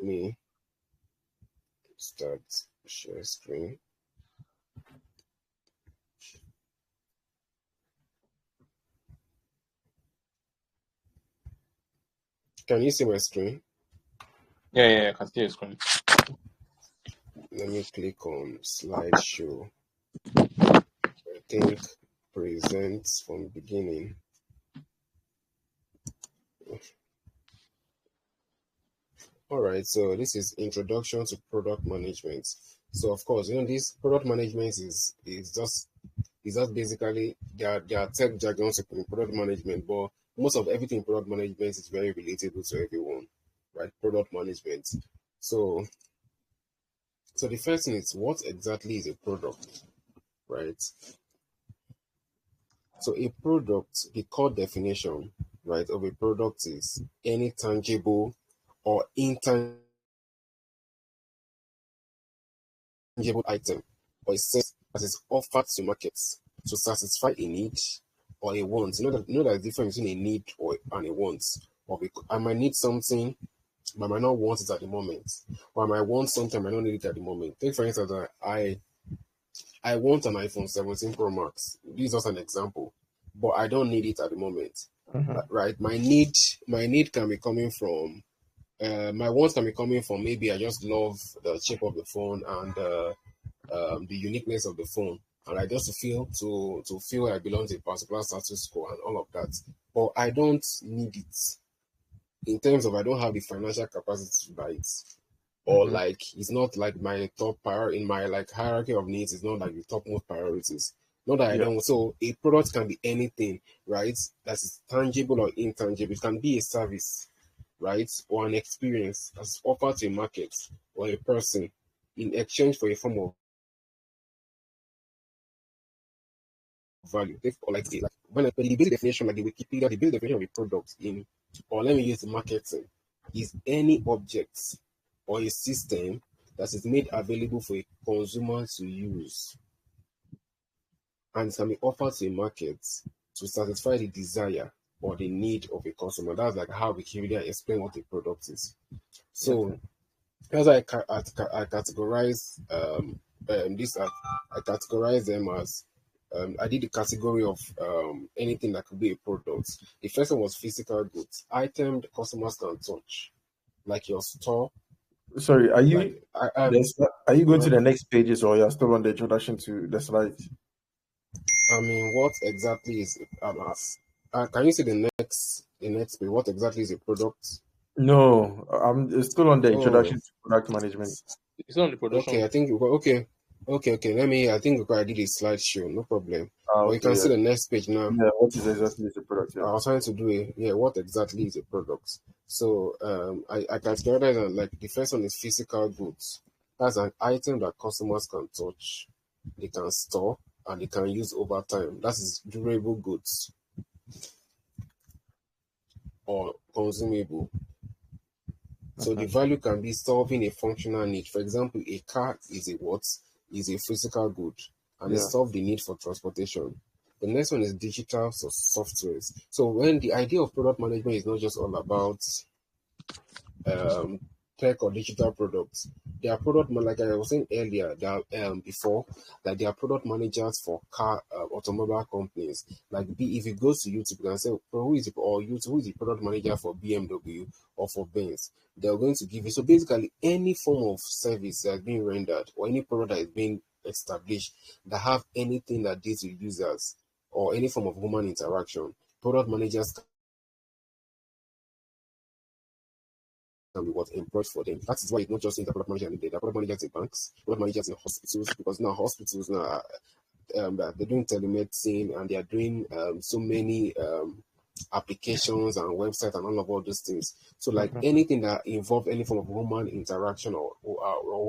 me start share screen. Can you see my screen? Yeah, I can see your screen. Let me click on slideshow. I think presents from beginning. All right, so this is introduction to product management. So of course, this product management is just basically their tech jargon in product management, but most of everything in product management is very relatable to everyone, right? Product management. So the first thing is, what exactly is a product, right? So a product, the core definition, right, of a product is any tangible or intangible item or a service that is offered to markets to satisfy a need or a want. You know that the difference between a need and a want. I might need something, but I might not want it at the moment. Or I might want something, I might not need it at the moment. Take for instance, I want an iPhone 17 Pro Max. This is just an example, but I don't need it at the moment. Right? My need can be coming from my wants can be coming from, maybe I just love the shape of the phone and the uniqueness of the phone, and I just feel to feel I belong to a particular status quo and all of that. But I don't need it in terms of I don't have the financial capacity to buy it, or like it's not like my top priority in my like hierarchy of needs. It's not like the topmost priorities. Not that I don't. So a product can be anything, right? That is tangible or intangible. It can be a service, right, or an experience that's offered to a market or a person in exchange for a form of value. Or like when the basic definition, like the Wikipedia, the basic definition of a product in, or let me use the marketing, is any object or a system that is made available for a consumer to use and can be offered to a market to satisfy the desire or the need of a customer. That's like how Wikipedia explain what a product is. So that's why I categorize this. I categorize them as I did the category of anything that could be a product. The first one was physical goods, item the customers can touch, like your store. Sorry, are you Like are you going to the next pages, or you're still on the introduction to the slides? I mean, what exactly is can you see the next page? What exactly is a product? No, I'm still on the introduction to product management. It's on the production. Okay, I think okay. I think I did a slideshow, no problem. But you Okay, can see the next page now. Yeah, what is exactly the product? I was trying to do what exactly is a product? So I categorize it like the first one is physical goods. That's an item that customers can touch, they can store, and they can use over time. That is durable goods or consumable. So the value can be solving a functional need. For example, a car is a physical good, and it solves the need for transportation. The next one is digital softwares. So when the idea of product management is not just all about tech or digital products. They are like I was saying earlier, before, that they are product managers for car automobile companies. Like if you go to YouTube, you can say, who is the product manager for BMW or for Benz? They're going to give you. So basically, any form of service that's being rendered or any product that is being established that have anything that deals with users or any form of human interaction, product managers can be what employed for them. That is why it's not just in the product manager and the product managers in banks, product managers in hospitals, because now hospitals now they're doing telemedicine and they are doing so many applications and websites and all those things. So like anything that involve any form of human interaction or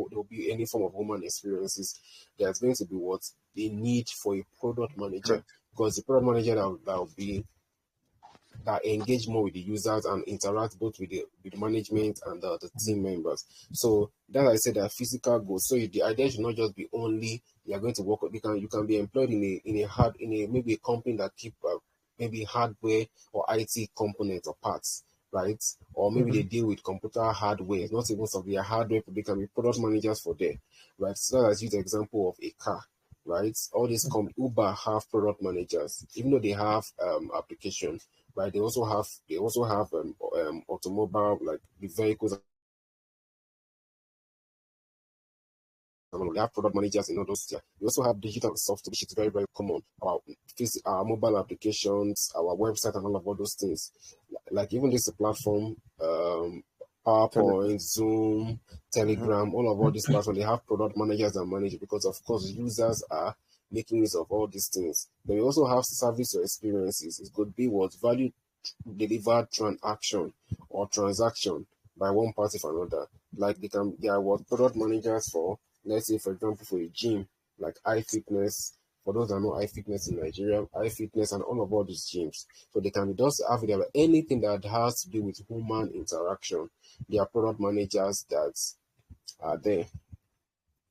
there'll be any form of human experiences, there's going to be what they need for a product manager, because the product manager that will be that engage more with the users and interact both with the management and the team members. So that I said, that physical goods. So the idea should not just be only you are going to work. You can be employed in maybe a company that keep maybe hardware or IT components or parts, right? Or maybe they deal with computer hardware. It's not even software hardware, they can be product managers for them, right? So let's use the example of a car, right? All these Uber have product managers, even though they have application, right? They also have automobile, like the vehicles. They have product managers in all those. Yeah. We also have digital software, which is very, very common. Our mobile applications, our website, and all those things. Like even this platform, PowerPoint, Zoom, Telegram, all these platforms, they have product managers and managers because, of course, users are making use of all these things. But we also have service or experiences. It could be what value delivered transaction or transaction by one party for another. Like they are what product managers for, let's say, for example, for a gym, like iFitness. For those that know iFitness in Nigeria, iFitness and all these gyms. So they can just have anything that has to do with human interaction. They are product managers that are there.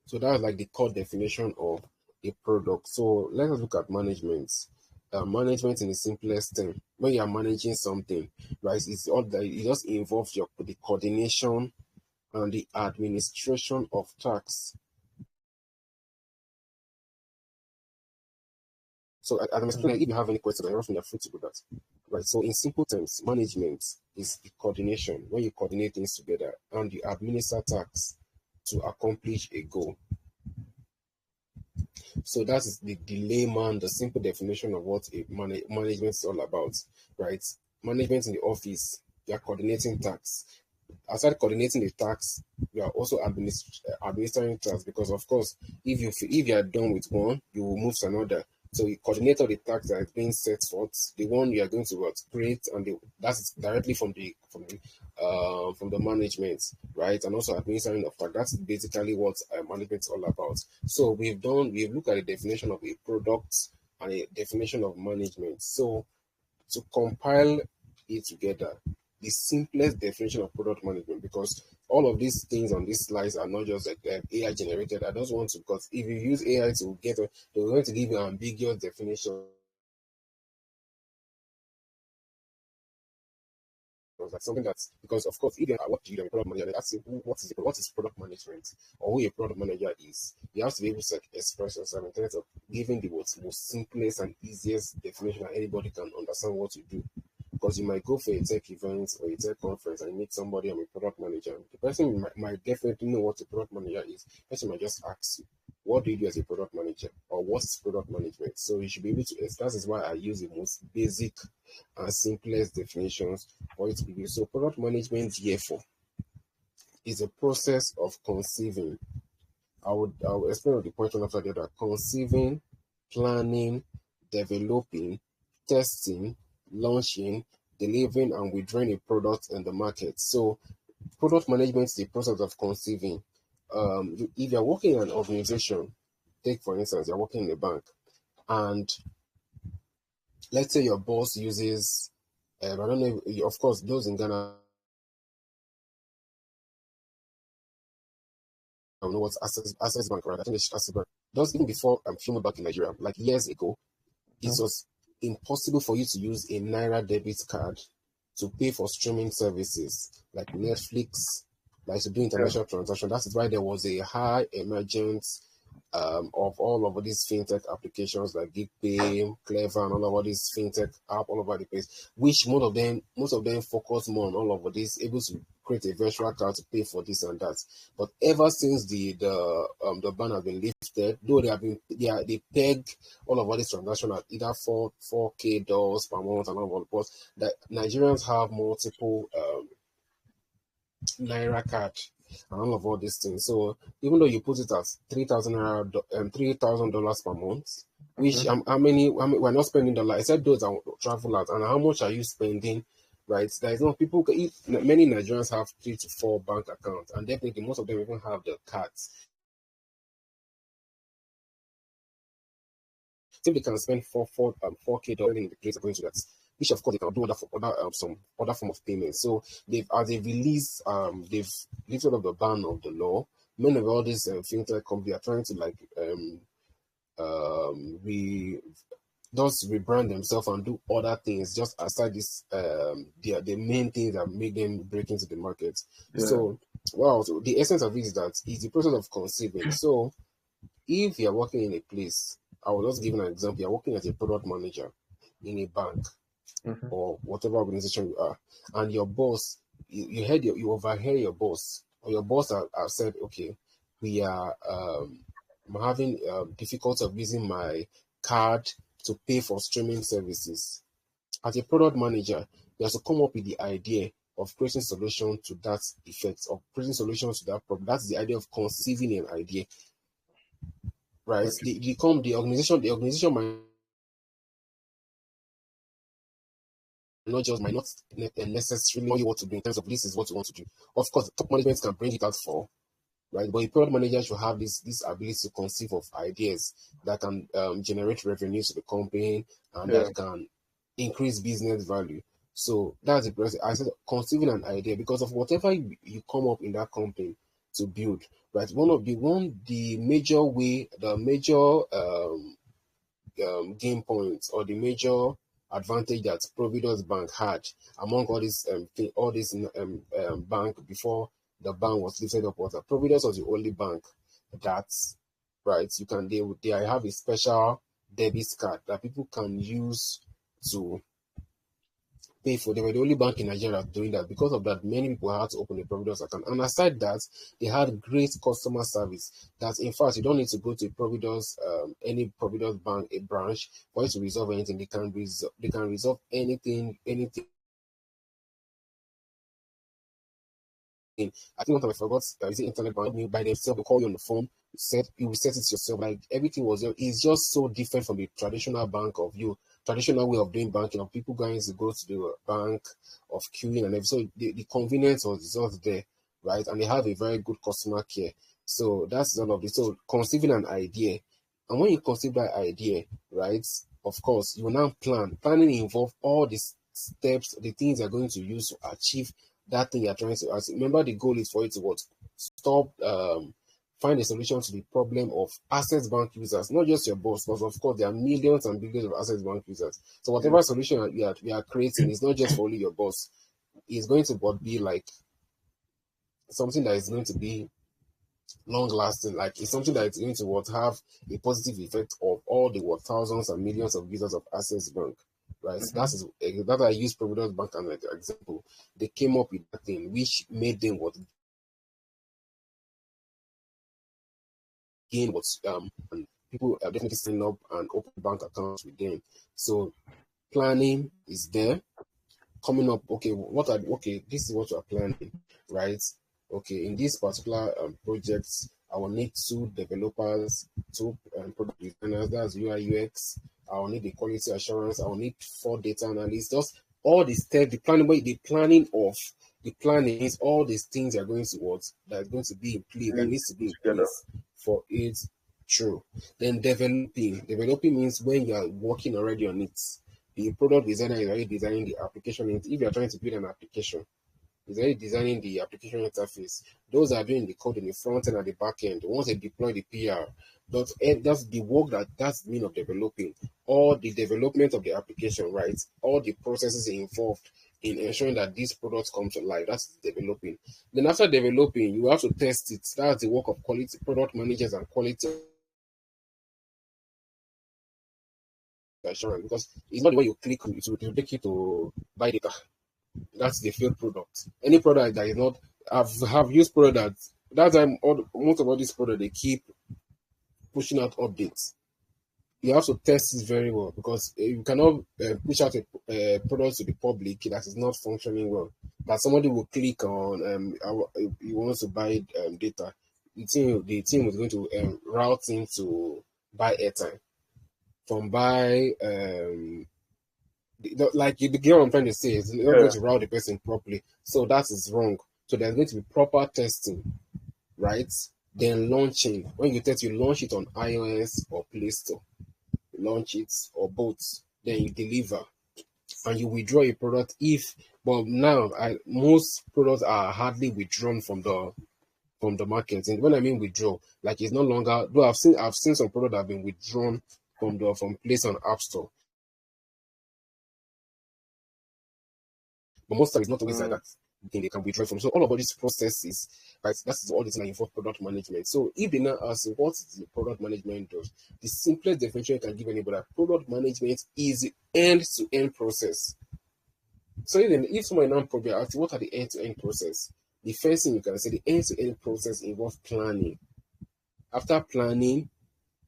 So that's like the core definition of a product. So let us look at management. Management in the simplest term, when you are managing something, right? It's all that it just involves the coordination and the administration of tasks. So I'm explaining. If you have any questions, you're free to do that. Right. So in simple terms, management is the coordination when you coordinate things together and you administer tasks to accomplish a goal. So that is the layman, the simple definition of what a management is all about, right? Management in the office, you are coordinating tasks. Aside coordinating the tasks, you are also administering tasks because, of course, if you are done with one, you will move to another. So you coordinate all the tasks that are being set forth, the one you are going to create, and that's directly from the management, right? And also administering of tasks. That's basically what management is all about. So we've looked at the definition of a product and a definition of management. So to compile it together, the simplest definition of product management, because all of these things on these slides are not just like AI generated. I just want to, because if you use AI to they're going to give you ambiguous definition. Like something that's, because of course, if you are what you do, product manager, they ask you what is product management or who a product manager is. You have to be able to express yourself in terms of giving the most simplest and easiest definition that anybody can understand what you do. Because you might go for a tech event or a tech conference and meet somebody and a product manager. The person might definitely know what a product manager is. The person might just ask you, what do you do as a product manager? Or what's product management? So you should be able to, that is why I use the most basic and simplest definitions for it to be used. So product management, therefore, is a process of conceiving. I will explain the point one after the other. Conceiving, planning, developing, testing, launching, delivering, and withdrawing a product in the market. So product management is the process of conceiving. If you're working in an organization, take for instance, you're working in a bank, and let's say your boss uses, I don't know, of course, those in Ghana I don't know what's Access Bank, right? I think it's Access Bank. Just even before film back in Nigeria, like years ago, it was impossible for you to use a Naira debit card to pay for streaming services like Netflix, like to do international transactions. That is why there was a high emergence of all of these fintech applications like GigPay, Clever, and all of these fintech app all over the place. Which most of them focus more on all of this, able to create a virtual card to pay for this and that. But ever since the ban has been lifted, though they peg all of these transactions at either 4K dollars per month and all of that, that Nigerians have multiple Naira card and all these things. So even though you put it as $3,000 per month, which how many we're not spending dollars, except those that travel out, and how much are you spending? Right, there is no people. Many Nigerians have 3 to 4 bank accounts, and definitely most of them even have the cards. So they can spend 4K dollars in the place going to that, which of course they can do some other form of payment. So they've released they've lifted up the ban of the law. Many of all these fintech companies are trying to just rebrand themselves and do other things just aside this the main things that make them break into the market. Yeah. So so the essence of it is that it's the process of conceiving. So if you're working in a place, I will just give an example. You're working as a product manager in a bank Mhm. or whatever organization you are, and your boss, you overhear your boss, or your boss have said, okay, we are I'm having difficulty of using my card to pay for streaming services. As a product manager, you have to come up with the idea of creating solution to that effect, of creating solutions to that problem. That's the idea of conceiving an idea, right? Okay. The organization might not necessarily know what to do in terms of this is what you want to do. Of course, top management can bring it out for, right? But a product manager should have this ability to conceive of ideas that can generate revenue to the company and Yeah. that can increase business value. So that's the process. I said conceiving an idea because of whatever you come up in that company to build, right? The major gain points or the major advantage that Providence Bank had among all these bank before the bank was lifted up was that Providence was the only bank that, right, they have a special debit card that people can use to pay for. They were the only bank in Nigeria doing that. Because of that, many people had to open a Providence account. And aside that, they had great customer service. That in fact, you don't need to go to Providence, any Providence bank, a branch for you to resolve anything. They can resolve anything. I think one time I forgot, is it internet banking by themselves? They call you on the phone, you will set it yourself. Like everything was there. It's just so different from the traditional way of doing banking, of people going to go to the bank, of queuing and everything. So the convenience was just there, right? And they have a very good customer care. So that's all of this. So conceiving an idea, and when you conceive that idea, right? Of course, you will now plan. Planning involves all these steps, the things you're going to use to achieve that thing you're trying to ask. Remember, the goal is for you to what? Stop, find a solution to the problem of Access Bank users, not just your boss, because of course there are millions and billions of Access Bank users. So whatever solution we are creating is not just for only your boss. It's going to be like something that is going to be long lasting. Like it's something that is going to have a positive effect of all the thousands and millions of users of Access Bank. Right, so that I use Providence Bank as an example. They came up with that thing which made them and people are definitely sign up and open bank accounts with them. So planning is there. Coming up, this is what you are planning, right? Okay, in this particular project, I will need 2 developers, 2 product designers, that's UI UX. I will need the quality assurance. I will need 4 data analysts. Just all the steps, the planning is all these things are going to that is going to be in place, that needs to be in Together. place for it true. Then developing means when you are working already on it. The product designer is already designing the application. If you are trying to build an application, he's already designing the application interface. Those are doing the code in the front end and the back end. Once they deploy the PR, that's the work that's the mean of developing. All the development of the application, right? All the processes involved in ensuring that these products come to life. That's developing. Then after developing, you have to test it. That's the work of quality product managers and quality assurance, because it's not the way you click it will take you to buy data. That's the failed product. Any product that is not, have used product that time. Most of all these products they keep pushing out updates. You have to test it very well because you cannot push out a product to the public that is not functioning well. That somebody will click on. He wants to buy data. The team is going to route him to buy airtime from buy like the girl I'm trying to say is not going to route the person properly. So that is wrong. So there's going to be proper testing, right? Then launching. When you test, you launch it on iOS or Play Store. You launch it or both. Then you deliver. And you withdraw a product but now most products are hardly withdrawn from the market. And when I mean withdraw, like it's no longer, though I've seen some products that have been withdrawn from place on App Store. But most times it's not always like that. Then they can withdraw from. So all of these processes, right? That's all this involve product management. So if they now ask what the product management does, the simplest definition you can give anybody, product management is the end-to-end process. So if someone now probably asks what are the end-to-end process, the first thing you can say the end-to-end process involves planning. After planning,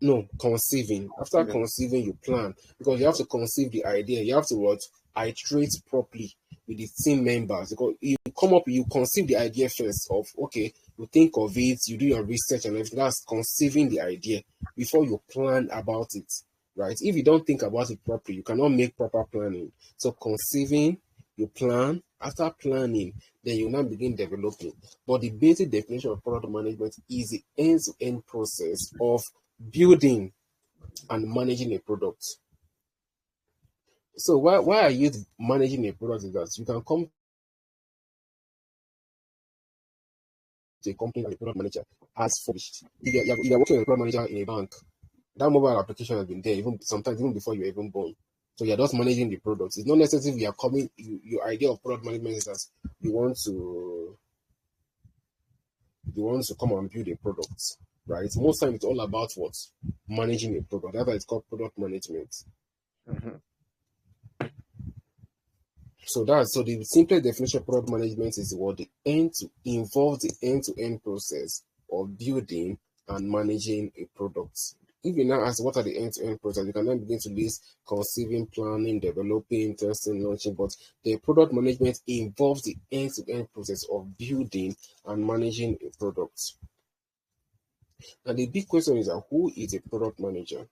no, conceiving. After conceiving, you plan because you have to conceive the idea. You have to what iterate properly with the team members because you conceive the idea first of okay, you think of it, you do your research and everything. That's conceiving the idea before you plan about it, right? If you don't think about it properly, you cannot make proper planning. So conceiving, you plan. After planning, then you now begin developing. But the basic definition of product management is the end-to-end process of building and managing a product. So why are you managing a product is that you can come to a company as a product manager as furnished. You're working as a product manager in a bank. That mobile application has been there sometimes even before you're even born. So you're just managing the products. It's not necessarily you are coming. Your idea of product management is that you want to come and build a product, right? Most times it's all about what managing a product. That's why it's called product management. So the simplest definition of product management is what involves the end-to-end process of building and managing a product. If you now ask what are the end-to-end process, you can then begin to list conceiving, planning, developing, testing, launching. But the product management involves the end-to-end process of building and managing a product. And the big question is who is a product manager?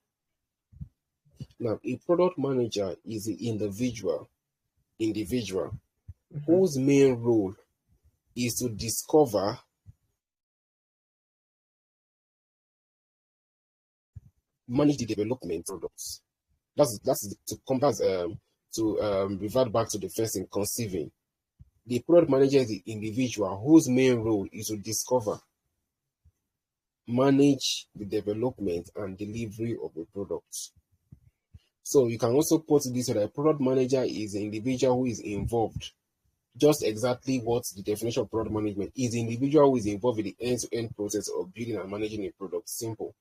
Now, a product manager is the individual whose main role is to discover, manage the development products. That's to revert back to the first in conceiving. The product manager is the individual whose main role is to discover, manage the development and delivery of the products. So you can also put this so that a product manager is the individual who is involved. Just exactly what the definition of product management is: the individual who is involved in the end-to-end process of building and managing a product. Simple.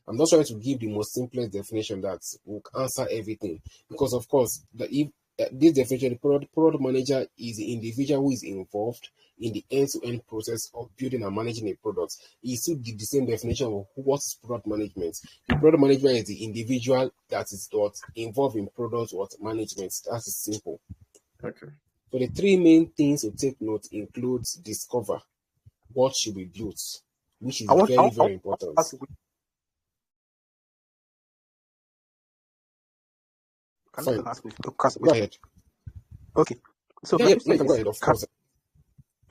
I'm not trying to give the most simplest definition that will answer everything, because of course, if this definition, the product manager is the individual who is involved in the end-to-end process of building and managing a product. It should give the same definition of what is product management. The product manager is the individual that is involved in product management. That's simple. Okay. So the three main things to take note includes discover what should be built, which is very important. Fine. Go ahead. Okay. So yeah, you can go ahead, of course.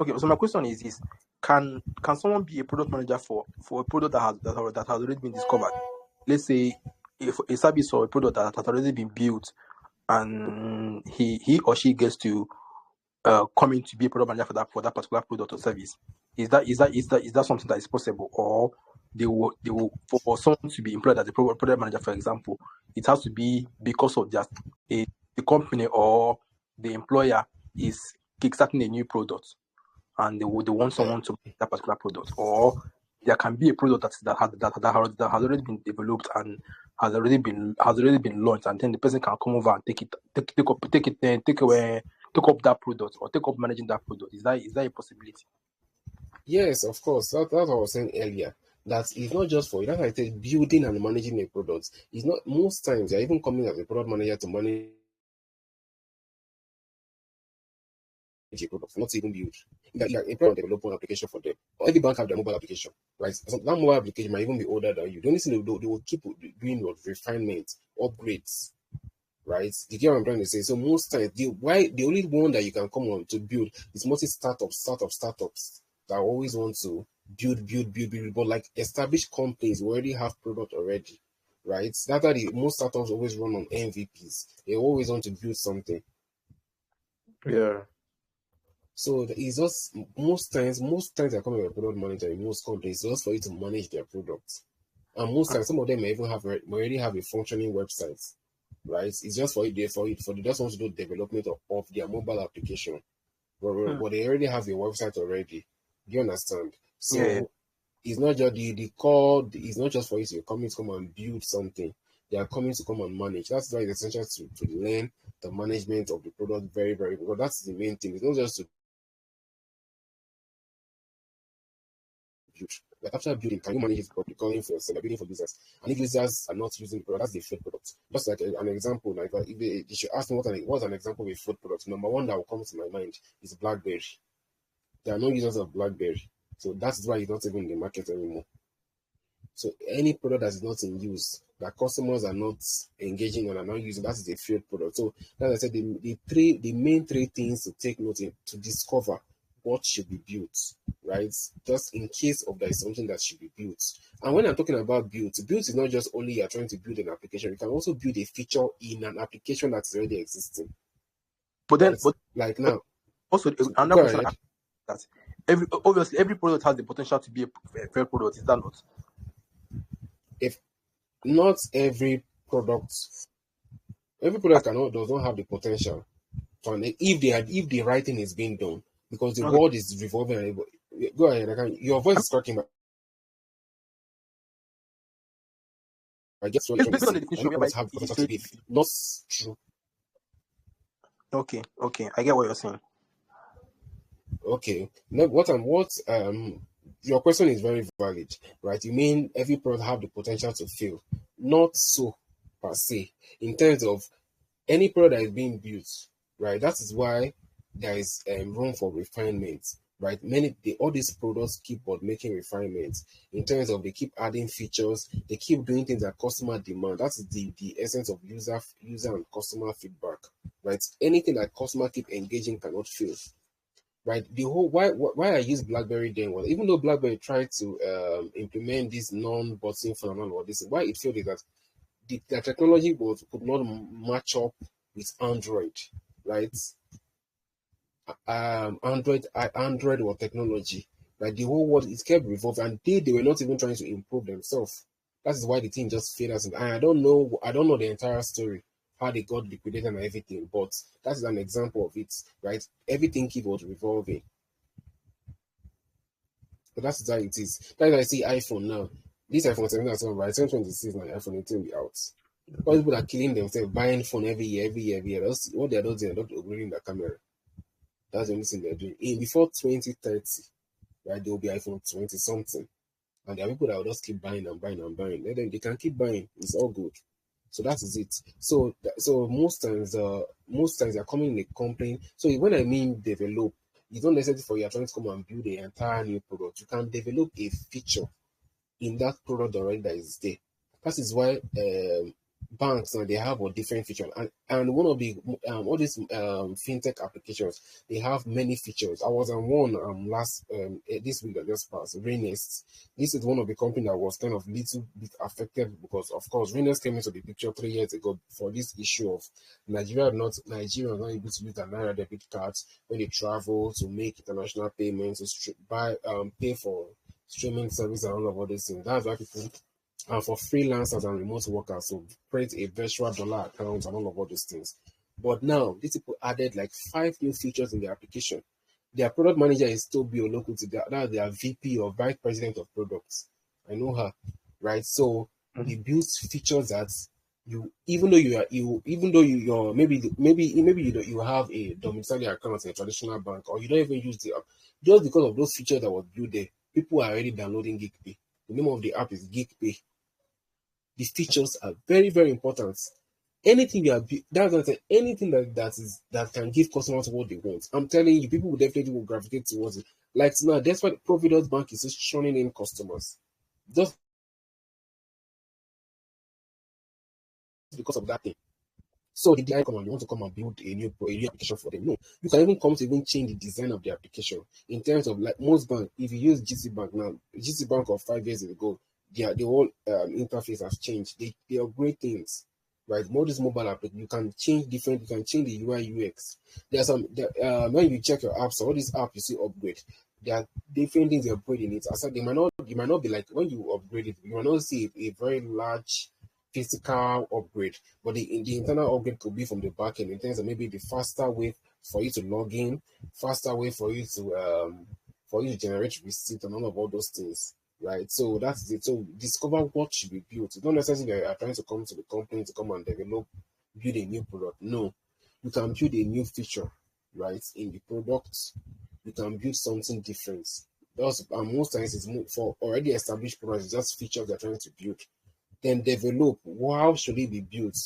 Okay, so my question is this: Can someone be a product manager for a product that has already been discovered? Let's say if a service or a product that has already been built, and he or she gets to come in to be a product manager for that particular product or service. Is that something that is possible, or they will for someone to be employed as a product manager, for example, it has to be because of just the company or the employer is kickstarting a new product and they want someone to make that particular product, or there can be a product that has already been developed and has already been launched, and then the person can come over and take up that product or take up managing that product. Is that a possibility? Yes, of course. That's what I was saying earlier. That it's not just for you. That's why I said building and managing a product. It's not most times you're even coming as a product manager to manage a product, not even build. You're a product developer application for them. Every bank have their mobile application, right? So that mobile application might even be older than you. The only thing they will keep doing your refinement, upgrades, right? You get what I'm trying to say? So most times, the only one that you can come on to build is mostly startups that always want to build, but like established companies who already have product already, right? That's why most startups always run on MVPs. They always want to build something. Yeah. So it's just most times I come as a product manager in most companies just for you to manage their products. And most times, some of them may even already have a functioning website. right? It's just for it there for they just want to do development of their mobile application. But they already have a website already. Do you understand? Yeah. So it's not just the core. It's not just for you to come and build something. They are coming to come and manage. That's why it's essential to learn the management of the product very, very well. That's the main thing. It's not just to build. Like after building, can you manage it properly? Calling for yourself, building for business. And if users are not using the product, that's the food product. Just like an example, like if they should ask me what's an example of a food product, number one that will come to my mind is BlackBerry. There are no users of BlackBerry. So that's why it's not even in the market anymore. So any product that is not in use, that customers are not engaging on and not using, that is a failed product. So as I said, the main three things to take note in to discover what should be built, right? Just in case of there is something that should be built. And when I'm talking about build is not just only you're trying to build an application, you can also build a feature in an application that's already existing. But then, Right? but Like now, also another go question I ahead. ask that obviously every product has the potential to be a fair product. Is that not? If not every product does not have the potential. If the right thing is being done, because the Okay. world is revolving. Go ahead. Your voice is cracking. I guess what you're trying to Based on the say. definition Every whereby product have the it is potential to be not true. okay, I get what you're saying. Okay. Now, your question is very valid, right? You mean every product have the potential to fail? Not so per se. In terms of any product that is being built, right? That is why there is room for refinement, right? All these products keep on making refinements in terms of they keep adding features, they keep doing things that customer demand. That is the essence of user and customer feedback, right? Anything that customer keep engaging cannot fail, right? The whole why I use BlackBerry then was even though BlackBerry tried to implement this non-button phone and all this, why it failed is that the technology could not match up with Android, right? Android or technology, like the whole world, it kept revolving, and they were not even trying to improve themselves. That is why the thing just failed us. And I don't know the entire story, how they got liquidated and everything, but that is an example of it, right? Everything keep on revolving. But that's how it is. That's why I see iPhone now. This iPhone 17 and so on, right? 2026 now, iPhone 18 will be out. All people are killing themselves, buying phone every year. That's what they're not doing, they're not upgrading the camera. That's the only thing they're doing. In before 2030, right, there will be iPhone 20 something. And there are people that will just keep buying and buying and buying. Let them, they can keep buying. It's all good. So that is it. So most times they're coming in a complaint. So when I mean develop, it's not necessarily for you are trying to come and build an entire new product. You can develop a feature in that product already that is there. That is why banks now they have a different feature, and one of the all these fintech applications, they have many features. I was on one last this week that just passed, Rainest. This is one of the company that was kind of little bit affected because of course Rainest came into the picture 3 years ago for this issue of Nigeria not able to use their Naira debit cards when they travel to make international payments, to pay for streaming service and all of these things. That's why people, and for freelancers and remote workers, so create a virtual dollar account and all of these things. But now these people added like 5 new features in their application. Their product manager is Toby Olokuti. That's their VP or Vice President of Products. I know her, right? So they built features that you, even though you're you have a domiciliary account in a traditional bank, or you don't even use the app, just because of those features that was built there, people are already downloading GeekPay. The name of the app is GeekPay. The features are very, very important. Anything anything that can give customers what they want. I'm telling you, people will definitely gravitate towards it. Like now, that's why Providence Bank is just shunning in customers. Just because of that thing. So the DI come and you want to come and build a new application for them. No, you can even come to even change the design of the application in terms of like most banks. If you use GC Bank now, GC Bank of 5 years ago, the whole interface has changed. They upgrade things, right? More this mobile app, you can change different. You can change the UI UX. There's when you check your apps, all these apps you see upgrade. There are different things you upgrade in it. I said they might not be like when you upgrade it, you might not see a very large physical upgrade, but the internal upgrade could be from the back end in terms of maybe the faster way for you to log in, faster way for you to generate receipt and all those things. Right. So that's it. So discover what should be built. It's not necessarily that you are trying to come to the company to come and build a new product. No. You can build a new feature, right, in the product. You can build something different. Those most times it's for already established products, it's just features they're trying to build. Then develop. How should it be built?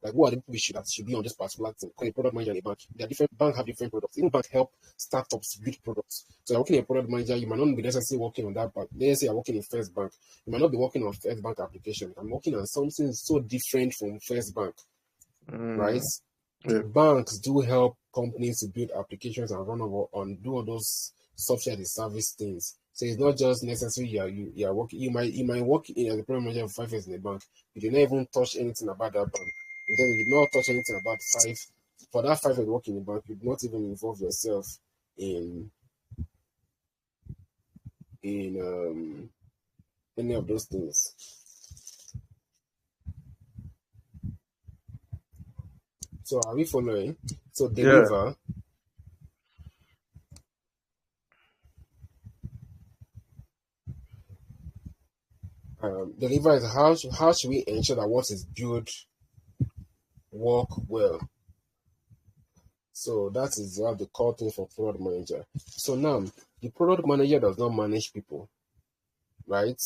Like, what are the people that should be on this particular thing? Call a product manager in a bank. There are different banks have different products. Even banks help startups build products. So you're working a product manager, you might not be necessarily working on that bank. Let's say you're working in First Bank. You might not be working on First Bank application. I'm working on something so different from First Bank, right? Yeah. Banks do help companies to build applications and run over on do all those software as a service things. So it's not just necessarily you are working. You might work in as a product manager for 5 years in a bank. You did not even touch anything about that bank. And then you did not touch anything about for that 5 years working in a bank. You did not even involve yourself in any of those things. So are we following? So deliver. Deliver is how should we ensure that what is built work well? So that is the core thing for product manager. So now the product manager does not manage people, right?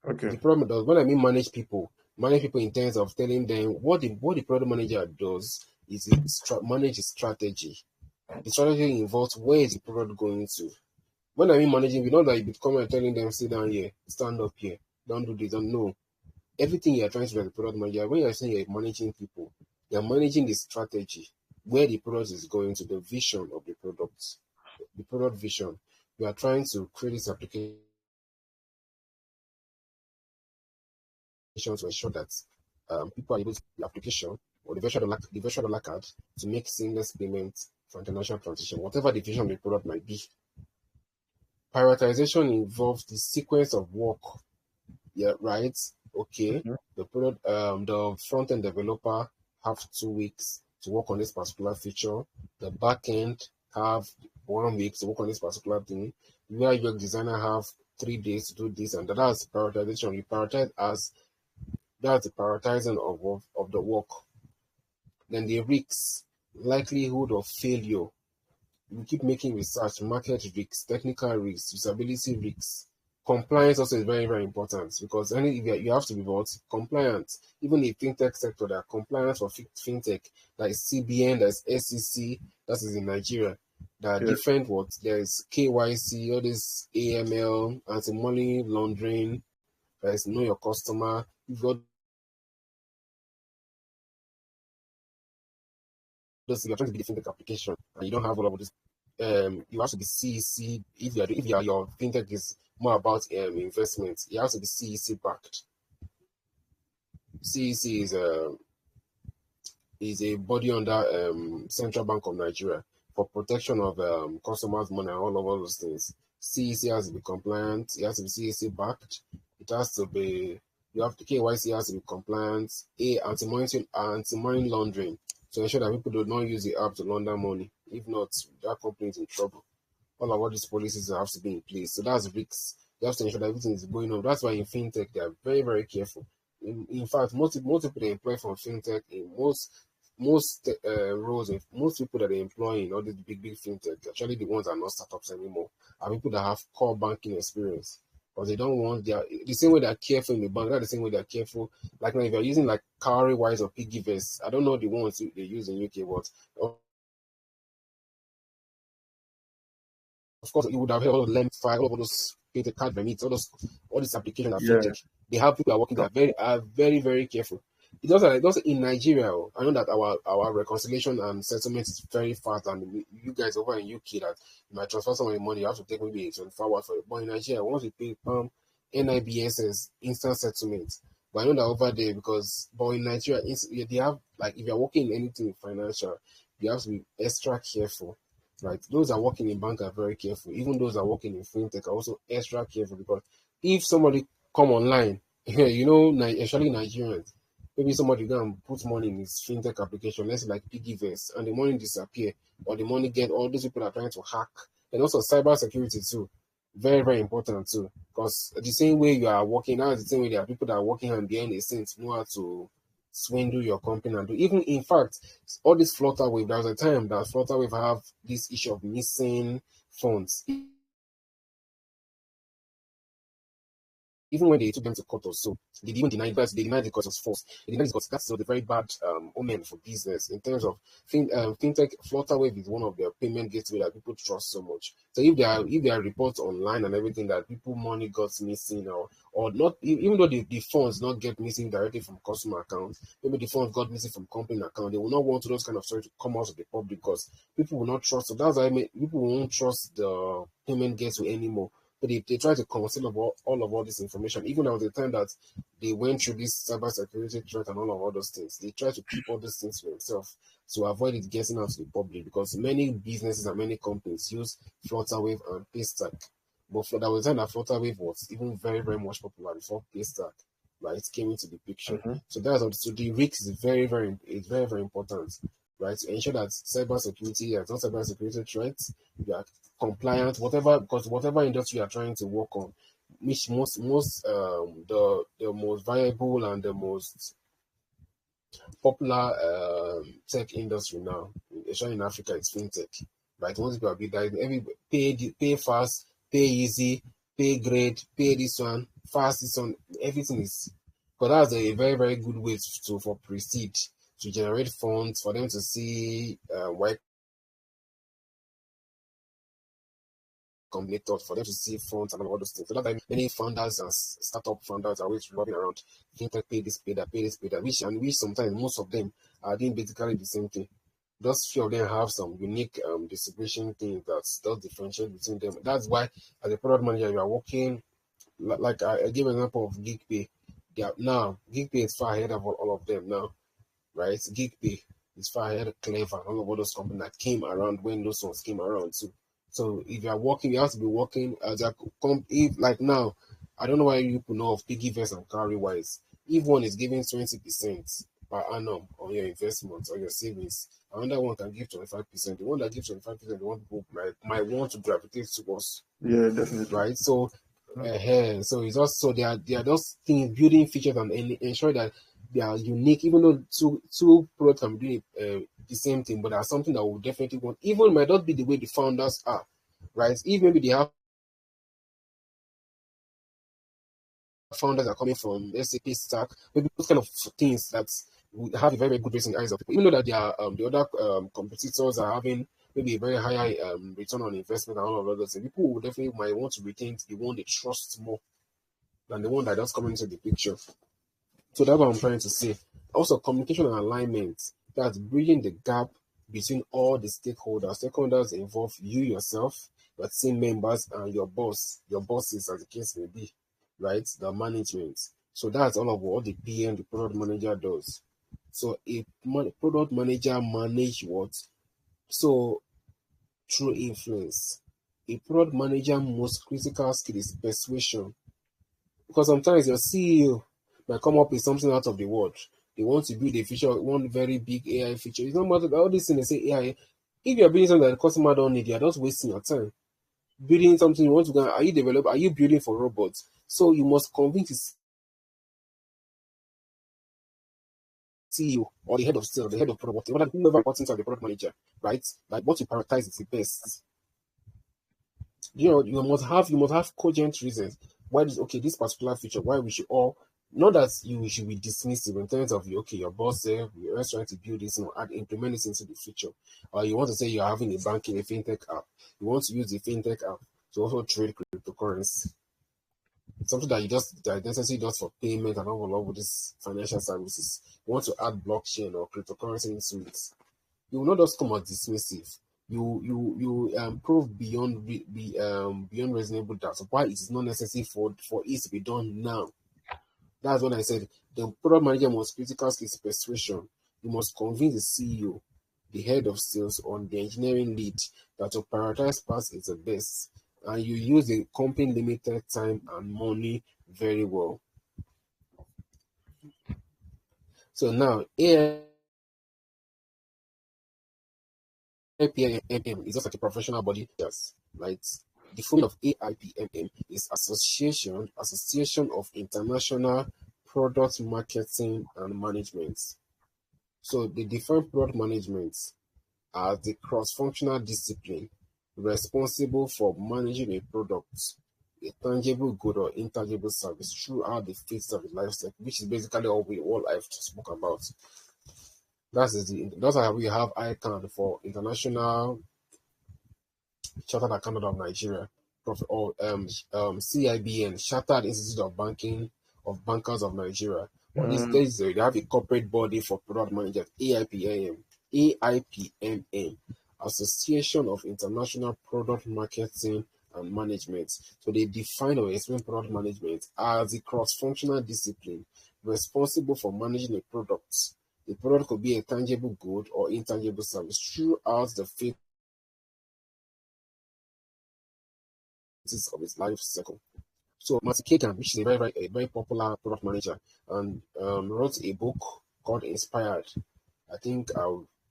Okay. The problem does when I mean manage people in terms of telling them what the product manager does is manage strategy. The strategy involves where is the product going to. When I mean managing, we know that you become and telling them sit down here, stand up here, don't do this, don't know. Everything you're trying to do as a product manager, when you're saying you're managing people, you're managing the strategy, where the product is going to, the vision of the product vision. You are trying to create this application to ensure that people are able to the application or the virtual dollar card to make seamless payments for international transaction, whatever the vision of the product might be. Prioritization involves the sequence of work. Yeah, right. Okay. The product, the front end developer have 2 weeks to work on this particular feature. The back end have 1 week to work on this particular thing. UI UX designer have 3 days to do this, and that's prioritization. You prioritize that's the prioritizing of the work. Then the risks, likelihood of failure. You keep making research, market risks, technical risks, usability risks. Compliance also is very, very important because you have to be compliant. Even in fintech sector, there are compliance for fintech. There is CBN, there's SEC, that is in Nigeria. There are different words. There is KYC, all this AML, anti-money laundering. There is know your customer. You've got you're trying to be the fintech application and you don't have all of this. You have to be CEC if your fintech is more about investments. You have to be CEC backed. CEC is a body under Central Bank of Nigeria for protection of customers' money and all of those things. CEC has to be compliant. It has to be CEC backed. It has to be. You have to KYC has to be compliant. Anti-money laundering to ensure that people do not use the app to launder money. If not, that company is in trouble. All of these policies have to be in place. So that's risks. You have to ensure that everything is going on. That's why in fintech they are very, very careful. In fact, most people they employ from fintech in most roles, most people that they employ in all these big fintech, actually the ones that are not startups anymore, are people that have core banking experience. Because they don't want the same way they're careful in the bank, that's the same way they're careful. Like now, if you're using like Cowrywise or Piggyvest, I don't know the ones they use in UK, but of course, you would have heard all of Lemfi, all of those fintech card remits, all these applications are fintech. They have people that are working there are very, very careful. It's also in Nigeria. I know that our reconciliation and settlement is very fast, and you guys over in UK that you might transfer some of the money, you have to take maybe 24 hours for it. But in Nigeria, once you pay NIBS's instant settlement. But I know that over there but in Nigeria, they have like if you're working in anything financial, you have to be extra careful. Right, those that are working in bank are very careful. Even those that are working in fintech are also extra careful because if somebody come online, you know, especially Nigerians, maybe somebody go and put money in his fintech application, let's say like Piggyverse, and the money disappear, or the money get all these people are trying to hack, and also cyber security too, very very important too, because the same way you are working, that's the same way there are people that are working and behind the scenes know how to swindle your company and do. Even in fact, all this Flutter Wave, there was a time that Flutter Wave have this issue of missing funds. Even when they took them to court or so, they even denied that. They denied it because it was false. They denied it because that's a very bad omen for business in terms of fintech. Flutterwave is one of their payment gateway that people trust so much. So if there are reports online and everything that people money got missing or not, even though the funds not get missing directly from customer accounts, maybe the funds got missing from company account, they will not want those kind of stories to come out of the public because people will not trust. So that's why people won't trust the payment gateway anymore. But they try to conceal all this information. Even at the time that they went through this cybersecurity threat and all those things, they try to keep all those things for themselves to avoid it getting out to the public because many businesses and many companies use Flutterwave and Paystack. But there was a time that Flutterwave was even very, very much popular before Paystack, right, came into the picture. Mm-hmm. So that's also the risk is very, very important, right? To ensure that cybersecurity, there's not cybersecurity threats, you are compliant, because whatever industry you are trying to work on, which the most viable and the most popular tech industry now, especially in Africa, is fintech. Right? Once people are big, every pay fast, pay easy, pay great, pay this one, fast this one, everything is. But that's a very very good way for Prestige to generate funds for them to see why combinators for them to see funds and all those things. So that's why many founders and startup founders are always revolving around fintech, pay this, pay that, pay this, pay that, which sometimes most of them are doing basically the same thing. Just few of them have some unique distribution things that does differentiate between them. That's why as a product manager you are working like I gave an example of GigPay. GigPay is far ahead of all of them now, right? GigPay is far ahead of Clever and all those companies that came around when those ones came around too. So if you are working, you have to be working as if like now, I don't know why you people know of Piggyverse and Carrywise. If one is giving 20% per annum on your investments or your savings, another one can give 25%. The one that gives 25%, the one people might want to gravitate towards. Yeah, definitely. Right. So so it's also they are those things, building features and ensure that they are unique, even though two products can be doing the same thing, but there's something that we definitely want. Even might not be the way the founders are, right? If maybe they have founders are coming from SAP stack, maybe those kind of things that would have a very, very good race in the eyes of people, even though that they are the other competitors are having maybe a very high return on investment and all of those things. People will definitely might want to retain the one they trust more than the one that just coming into the picture. So that's what I'm trying to say. Also, communication and alignment. That's bridging the gap between all the stakeholders. Stakeholders involve you yourself, your team members, and your bosses, as the case may be, right? The management. So that's all of what the PM, the product manager, does. So a product manager manage what? So through influence. A product manager most critical skill is persuasion. Because sometimes your CEO might come up with something out of the world. They want to build a feature, one very big AI feature. It's not matter all these things they say AI. If you're building something that the customer don't need, you're just wasting your time. Building something you want to go, are you building for robots? So you must convince the CEO or the head of sales, the head of product, whoever reports into the product manager, right? Like what you prioritize is the best. You must have cogent reasons why this particular feature, why we should all, not that you should be dismissive in terms of your boss there, you're always trying to build this implement this into the feature, or you want to say you're having a fintech app, you want to use the fintech app to also trade cryptocurrency, something that necessarily just for payment and all of this financial services. You want to add blockchain or cryptocurrency into it, you will not just come out dismissive. You prove beyond reasonable doubt why it is not necessary for it to be done now. That's what I said. The product manager must critical skills persuasion. You must convince the CEO, the head of sales, on the engineering lead that to prioritize parts is the best, and you use the company limited time and money very well. So now AIPMM is just like a professional body, yes, right? The full of AIPMM is Association of International Product Marketing and Management. So they define product management as the cross-functional discipline responsible for managing a product, a tangible good or intangible service throughout the phase of the life cycle, which is basically all I've spoken about. That's how we have ICANN for International Chartered Accountant of Nigeria, or CIBN, Chartered Institute of Bankers of Nigeria. Or these days they have a corporate body for product managers, AIPMM, Association of International Product Marketing and Management. So they define or explain product management as a cross-functional discipline responsible for managing a product. The product could be a tangible good or intangible service throughout the phases of its life cycle. So Martin Kagan, which is a very popular product manager, and wrote a book called Inspired. I think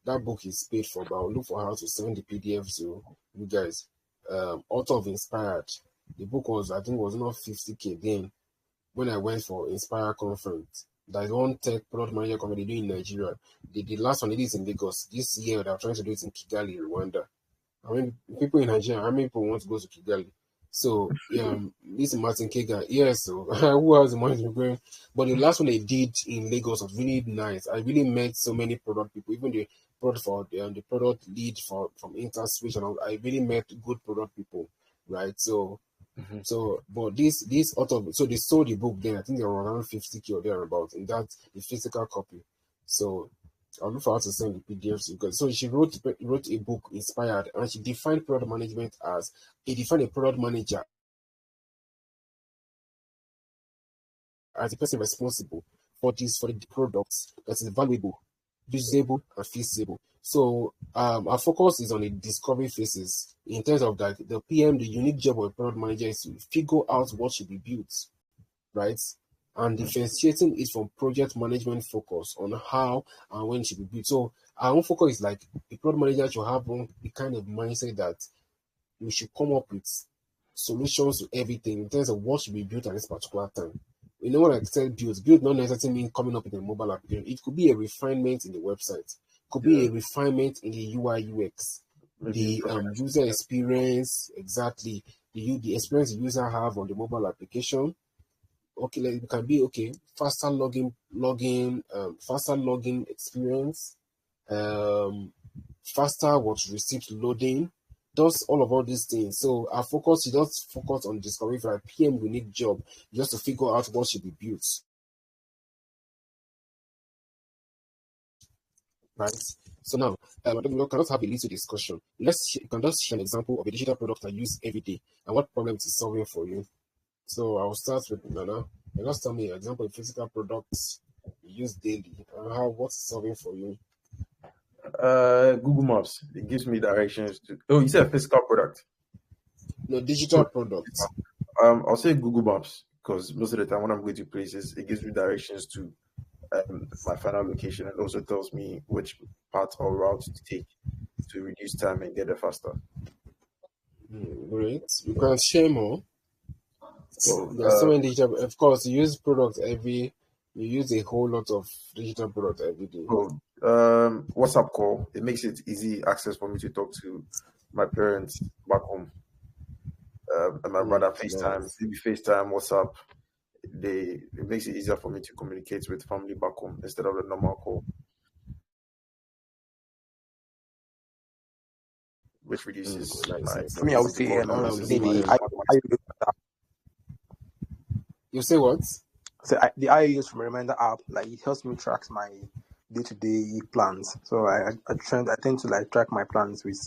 that book is paid for, but I'll look for how to send the PDF to you guys. Author of Inspired. The book was, I think, was not 50K then when I went for Inspire conference. There's one tech product manager company doing in Nigeria. The last one, it is in Lagos. This year, they're trying to do it in Kigali, Rwanda. I mean, people in Nigeria, how many people want to go to Kigali? So, this is Martin Kagan. Yes, so who has the money to go? But the last one they did in Lagos was really nice. I really met so many product people, even the product for the product lead from InterSwitch, and all. I really met good product people, right? So, but this author, so they sold the book then. I think they were around 50K or thereabouts, and that's the physical copy. So I'll look for her to send the PDFs to you guys. So she wrote a book, Inspired, and she defined product management as a product manager as a person responsible for the products that is valuable, usable, and feasible. So our focus is on the discovery phases in terms of that the PM, the unique job of a product manager is to figure out what should be built, right? And differentiating it from project management focus on how and when it should be built. So our own focus is like the product manager should have the kind of mindset that we should come up with solutions to everything in terms of what should be built at this particular time. You know what I said, build not necessarily mean coming up with a mobile application. It could be a refinement in the website, could be a refinement in the UI UX, the user experience, exactly the experience the user have on the mobile application. Okay, like it can be faster login experience, faster what receipt loading, does all these things. So our focus is just focus on discovery for a PM unique job, just to figure out what should be built. Right. So now, we can just have a little discussion. You can just share an example of a digital product I use every day and what problem it is solving for you. So I'll start with Nana. Just tell me an example of physical products you use daily and what's solving for you. Google Maps. It gives me directions to. Oh, you said physical product. No, digital products. I'll say Google Maps because most of the time when I'm going to places, it gives me directions to my final location and also tells me which part or route to take to reduce time and get there faster. Great. You can share more. So there's so many digital. Of course, you use products you use a whole lot of digital products every day. So, WhatsApp call. It makes it easy access for me to talk to my parents back home. And my brother FaceTime, nice. maybe FaceTime, WhatsApp. It makes it easier for me to communicate with family back home instead of the normal call, which reduces For me, I would say you say what? So the I use from a reminder app, like it helps me track my day-to-day plans. So I tend to like track my plans with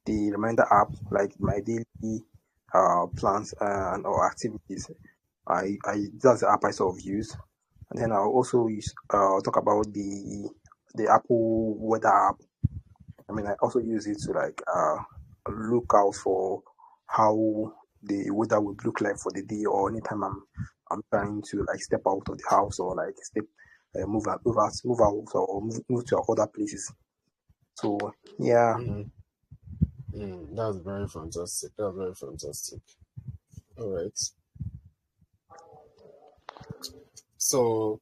the reminder app, like my daily plans and or activities. That's the app I sort of use, and then I'll also use talk about the Apple weather app. I mean, I also use it to like look out for how the weather would look like for the day, or anytime I'm trying to like step out of the house, or like move out or move to other places. So yeah. That's very fantastic. That's very fantastic. All right. So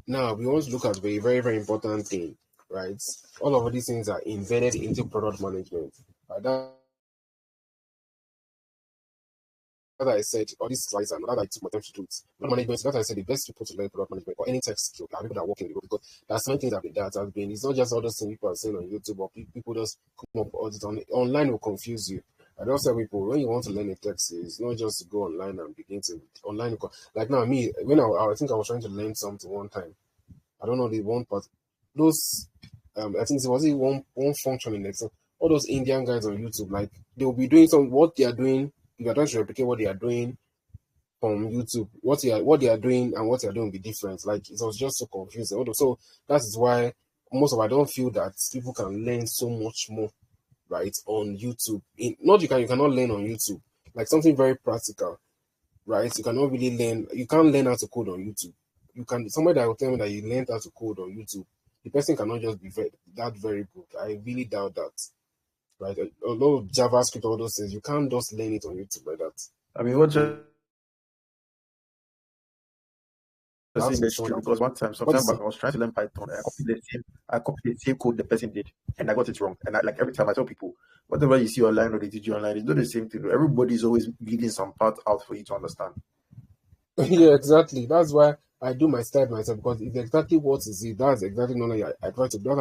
now we want to look at a very, very important thing, right? All of these things are embedded into product management. That I said, all these slides and that I took my time to do it. Product management, that I said, the best people to learn product management or any tech skill are people that work in the world, because there's many things that have been. It's not just all those things people are saying on YouTube, or people just come up all the time. Online will confuse you. I don't tell people, when you want to learn a tech skill, it's not just to go online and begin to online. Like now, me, when I think I was trying to learn something one time. I don't know the one part. Those I think it was one function in Excel. All those Indian guys on YouTube, like they will be doing what they are doing. If you're trying to replicate what they are doing from YouTube, what they are doing and what they are doing will be different. Like it was just so confusing. So that is why I don't feel that people can learn so much more, right, on YouTube. You cannot learn on YouTube. Like something very practical, right? You cannot really learn. You can't learn how to code on YouTube. You can somebody that will tell me that you learned how to code on YouTube. The person cannot just be very good. I really doubt that. Right? Although JavaScript, all those things, you can't just learn it on YouTube like that. I mean, what you're That's saying is true, because one time, sometime back, I was trying to learn Python. I copied the same code the person did, and I got it wrong. And every time I tell people, whatever you see online or they teach you online, it's not the same thing. Everybody's always leaving some part out for you to understand. Yeah, exactly. That's why I do my style myself, because it's exactly what is it. That's exactly knowledge I try to do.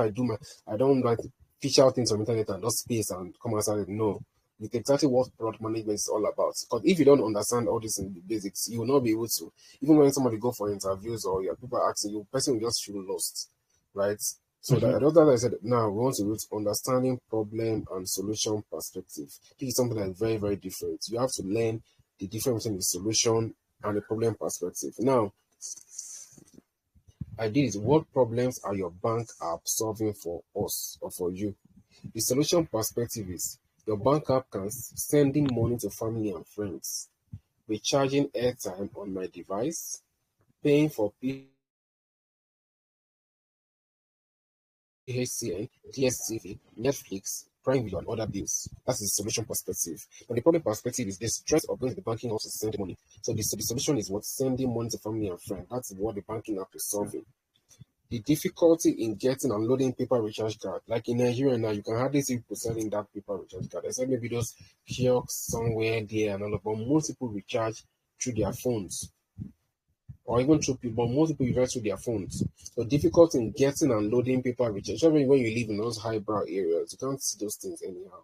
I don't like to fish out things from internet and just space and come outside. No, it's exactly what product management is all about. Because if you don't understand all this in the basics, you will not be able to. Even when somebody go for interviews or your people are asking you, person will just feel lost, right? So that I said, now we want to reach understanding problem and solution perspective. This is something that is very, very different. You have to learn the difference between the solution and the problem perspective. Now, I did it. What problems are your bank app solving for us or for you? The solution perspective is your bank app can sending money to family and friends, recharging airtime on my device, paying for PHCN, DSTV, Netflix, Prime Video, and other bills. That's the solution perspective. But the problem perspective is the stress of going to the banking house to send money. So the solution is what sending money to family and friends. That's what the banking app is solving. The difficulty in getting and loading paper recharge card. Like in Nigeria now, you can hardly see people selling that paper recharge card. Except maybe those kiosks somewhere there and all of, but most people recharge through their phones. Or even through people, but most people recharge through their phones. So difficult in getting and loading paper recharge. Especially when you live in those highbrow areas, you can't see those things anyhow.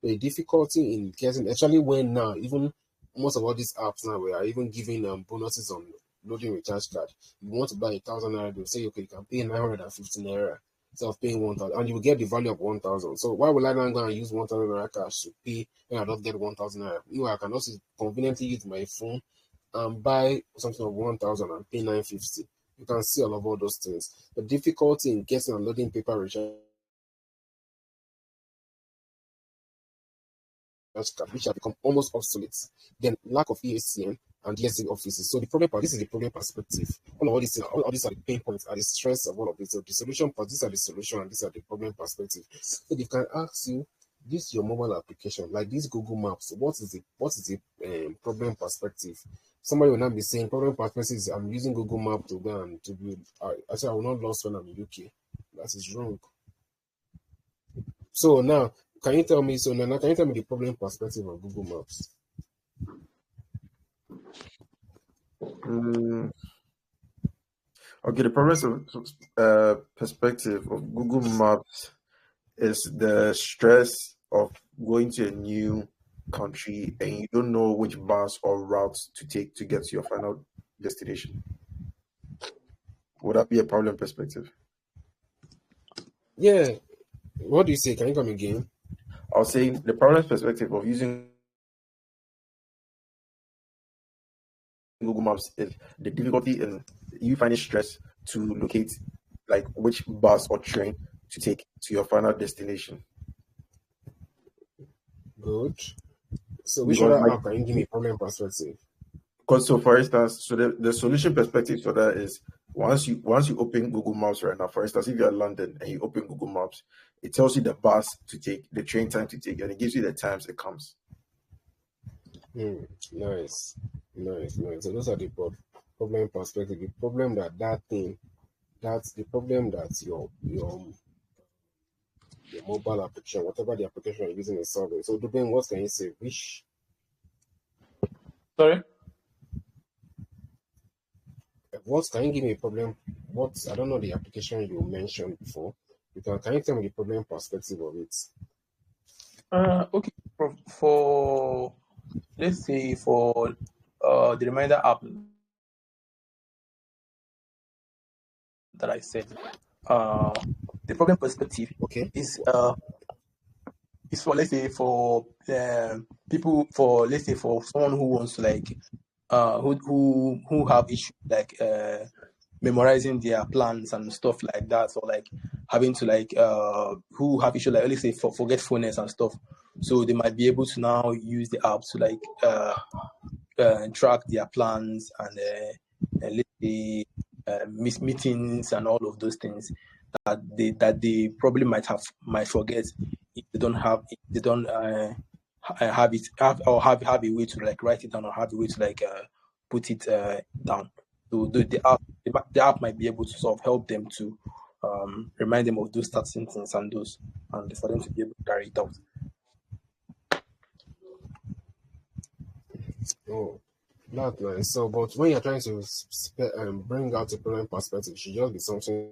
The difficulty in getting, especially when now, even most of all these apps now, we are even giving bonuses on loading recharge card. You want to buy 1,000 naira, they'll say, okay, you can pay 950 naira instead of paying 1,000, and you will get the value of 1,000. So why would I not go and use 1,000 naira cash to pay when I don't get 1,000 naira? I can also conveniently use my phone and buy something of 1,000 and pay 950. You can see all those things. The difficulty in getting and loading paper recharge card, which have become almost obsolete. Then lack of ESCN and DSC offices. So this is the problem perspective. All these are the pain points, are the stress of all of this. So the solution part, these are the solution and these are the problem perspective. So they can ask you, this is your mobile application, like this Google Maps. What is the problem perspective? Somebody will not be saying problem perspective is I'm using Google Map to go and to build. I say I will not lose when I'm in UK. That is wrong. So now, can you tell me the problem perspective of Google Maps? Okay, the problem perspective of Google Maps is the stress of going to a new country and you don't know which bus or routes to take to get to your final destination. Would that be a problem perspective? Yeah. What do you say? Can you come again? I was saying the problem perspective of using Google Maps is the difficulty in you finding stress to locate like which bus or train to take to your final destination. Good. So which Because other app can you give me a problem perspective? Because so for instance, so the solution perspective for that is once you open Google Maps right now, for instance, if you're in London and you open Google Maps, it tells you the bus to take, the train time to take, and it gives you the times it comes. Nice. So those are the problem perspective. The problem that thing, that's the problem that your mobile application, whatever the application you're using is solving. So Dubin, what can you say? Which Sorry? what can you give me a problem? What I don't know the application you mentioned before. Can you tell me the problem perspective of it? Okay. For let's say for the reminder app that I said, the problem perspective Okay. is for, let's say, for people, for, let's say, for someone who wants to, like, who have issues like memorizing their plans and stuff like that, or like having to, like, who have issues like, let's say, for forgetfulness and stuff. So they might be able to now use the app to, like, track their plans and let's say miss meetings and all of those things that they probably might forget if they don't have it have a way to, like, write it down, or have a way to, like, put it down. So the app might be able to sort of help them to remind them of those certain things and for them to be able to carry it out. Oh, that's nice. So, but when you're trying to bring out a problem perspective, it should just be something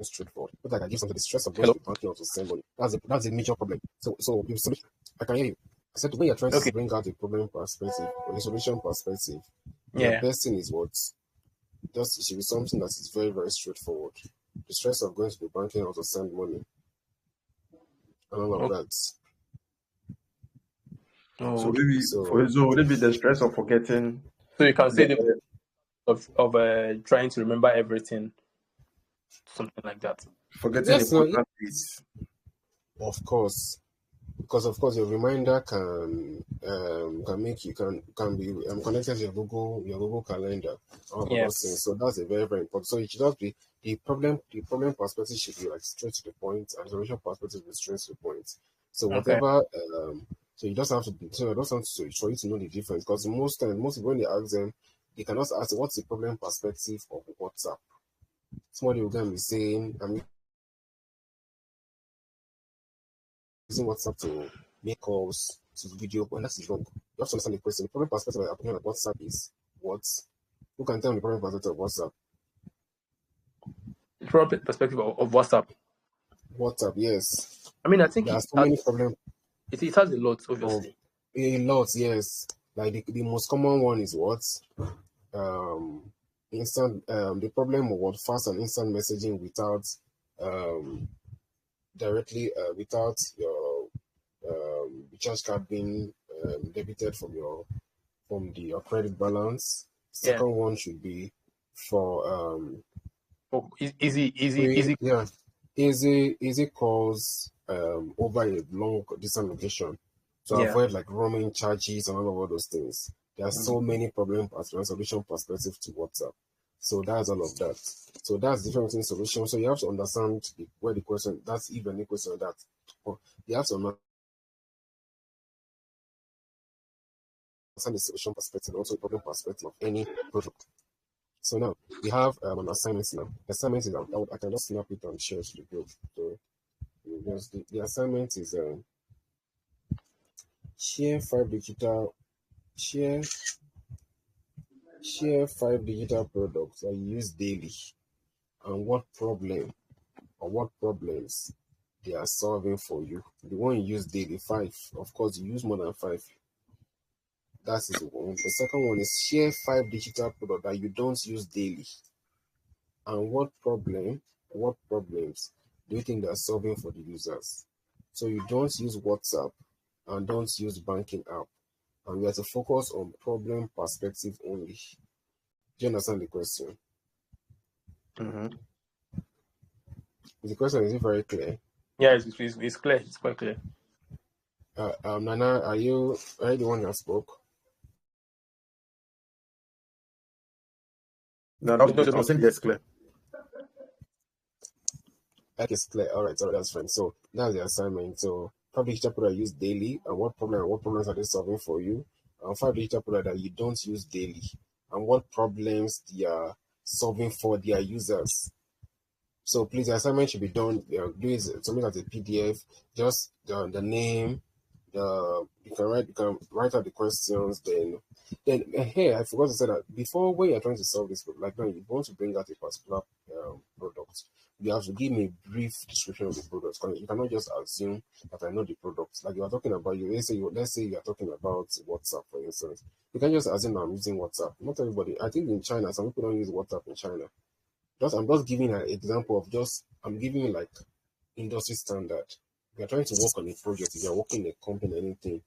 straightforward. But like I give something the stress of going Hello? to the bank to send money. That's a major problem. So the solution, I can hear you. I said when you're trying Okay. to bring out a problem perspective or a solution perspective, the Yeah. best thing is what just it should be something that is very, very straightforward. The stress of going to the bank to send money and all of Okay. that. So Oh, maybe So would it be the stress of forgetting so you can say the the of trying to remember everything, something like that. forgetting yes, no, important dates? of course. Because of course your reminder can make you can be connected to your Google Calendar, all of those things. Yes. So that's a very, very important. So it should just be the problem perspective should be like straight to the point, and the solution perspective is straight to the point. So Okay. whatever so you just have to for you to know the difference, because most people when they ask them, they can also ask what's the problem perspective of WhatsApp. Somebody will be saying, I'm using WhatsApp to make calls, to video, and that is wrong. You have to understand the question. The problem perspective of the application of WhatsApp is what? Who can tell me the problem perspective of WhatsApp? The problem perspective of WhatsApp. WhatsApp, yes. I mean, I think There are so many problems it has a lot, of obviously. a lot, yes. Like the most common one is what? Instant the problem of what fast and instant messaging without directly without your recharge card being debited from your credit balance. Yeah. Second one should be for Easy. easy calls over a long distance location to Yeah. avoid like roaming charges and all of those things. There are so many problem and solution perspective to WhatsApp. So that's all of that. So that's different between solution. So you have to understand where the question, that's even the question that you have to understand the solution perspective, also the problem perspective of any product. So now we have an assignment now. The assignment is I can just snap it and share it to the group. So the assignment is share five digital share share five digital products that you use daily and what problem or what problems they are solving for you. The one you use daily, five. Of course, you use more than five. That is one. The second one is share five digital products that you don't use daily. And what problems do you think they are solving for the users? So you don't use WhatsApp and don't use banking app. And we have to focus on problem perspective only. Do you understand the question? Mm-hmm. The question is it very clear? Yeah, it's clear. It's quite clear. Nana, are you the one that spoke? No, I was saying yes, clear. That is clear. All right, that's fine. So that's the assignment. So five digital product use daily, and what problems are they solving for you? And five digital product that you don't use daily, and what problems they are solving for their users. So please, the assignment should be done. Do it something as a PDF. Just the name. You can write out the questions. Then hey, I forgot to say that before, when you're trying to solve this, like now you want to bring out a particular product, you have to give me a brief description of the product. You cannot just assume that I know the product. Like you are talking about, let's say you are talking about WhatsApp, for instance. You can just assume I'm using WhatsApp. Not everybody. I think in China, some people don't use WhatsApp in China. I'm just giving an example of I'm giving you like industry standard. If you're trying to work on a project, if you're working in a company, anything,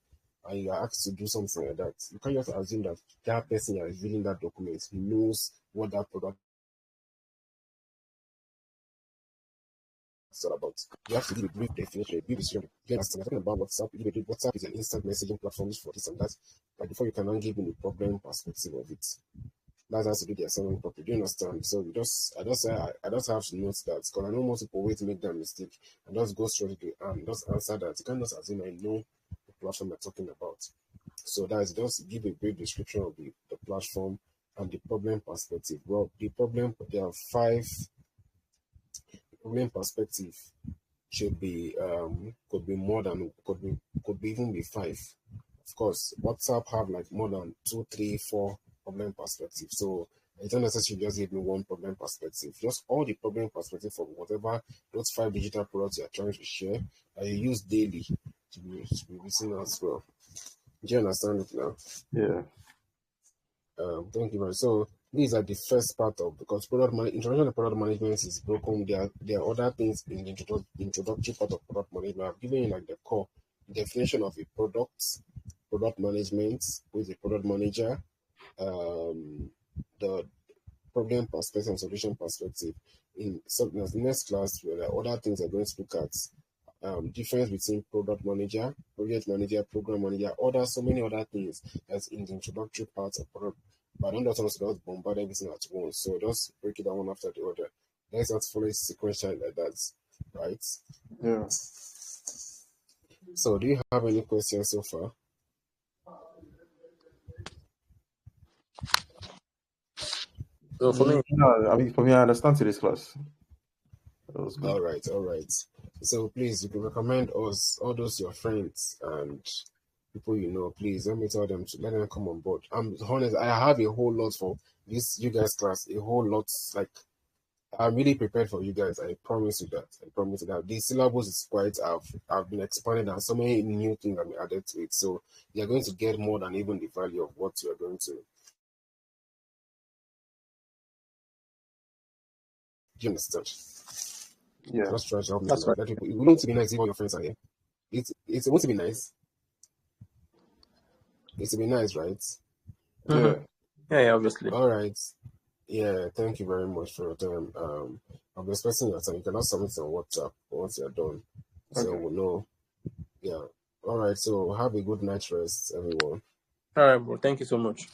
and you are asked to do something like that, you can't just assume that that person that is reading that document knows what that product is all about. You have to give a brief definition, a brief description. You understand? We're talking about WhatsApp. WhatsApp is an instant messaging platform for this and that. But before you can then give me the problem perspective of it. That has to do the assignment properly. Do you understand? So I just have to note that because I know most people wait to make that mistake and just go straight to and just answer that. You can't just assume I know the platform I'm talking about. So that's just give a brief description of the platform and the problem perspective. Well, there are 5 problem perspective should be could be more than could be even be 5. Of course, WhatsApp have like more than 2, 3, 4 problem perspective. So it's not necessary just give me one problem perspective. Just all the problem perspective from whatever those 5 digital products you are trying to share that you use daily to be written as well. Do you understand it now? Yeah. Thank you very much. So these are the first part of because introduction to product management is broken. There are other things in the introductory part of product management. I've given you like the core definition of a product management with a product manager, the problem perspective and solution perspective. In the next class, there are other things I'm going to look at. Difference between product manager, project manager, program manager, so many other things that's in the introductory part of product. But I don't just want to just bombard everything at once. So just break it down one after the other. Let's not follow it sequentially like that, right? Yeah. So do you have any questions so far? So for me, No, I mean, for me, I understand to this class. That was good. All right. So please, you can recommend us, all those your friends and people you know. Please let me tell them to let them come on board. I'm honest. I have a whole lot for this you guys class. A whole lot. Like I'm really prepared for you guys. I promise you that. The syllabus is quite. I've been expanded and so many new things have been added to it. So you're going to get more than even the value of what you're going to. Do you understand? Yeah. Just try to help me. That's right. Let people. It wouldn't be nice if all your friends are here. It's going to be nice. It's to be nice, right? Yeah. Yeah, obviously. All right. Yeah, thank you very much for your time. I'll be expecting your time. You can also submit it on WhatsApp once you're done. So Okay. we'll know. Yeah. All right. So have a good night rest, everyone. All right, bro. Thank you so much.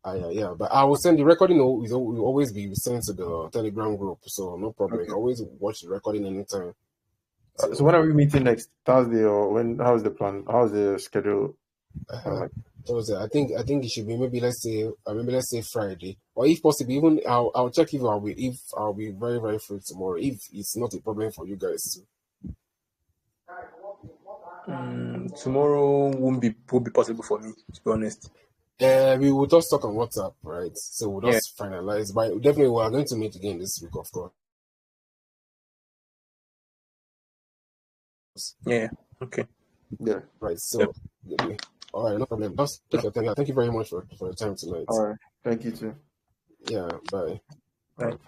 Yeah. But I will send the recording. Will always be sent to the Telegram group. So no problem. You Okay. can always watch the recording anytime. So when are we meeting next? Thursday or when? How's the plan? How's the schedule? Like? Thursday. I think it should be maybe let's say Friday, or if possible, even I'll check if I'll be very very free tomorrow. If it's not a problem for you guys too. Tomorrow won't be possible for me, to be honest. We will just talk on WhatsApp, right? So we'll just finalize. But definitely, we are going to meet again this week, of course. Yeah. Okay. Yeah. Right. So, all right, no problem. Just take your time. Yeah, thank you very much for your time tonight. All right. Thank you too. Yeah. Bye. Right.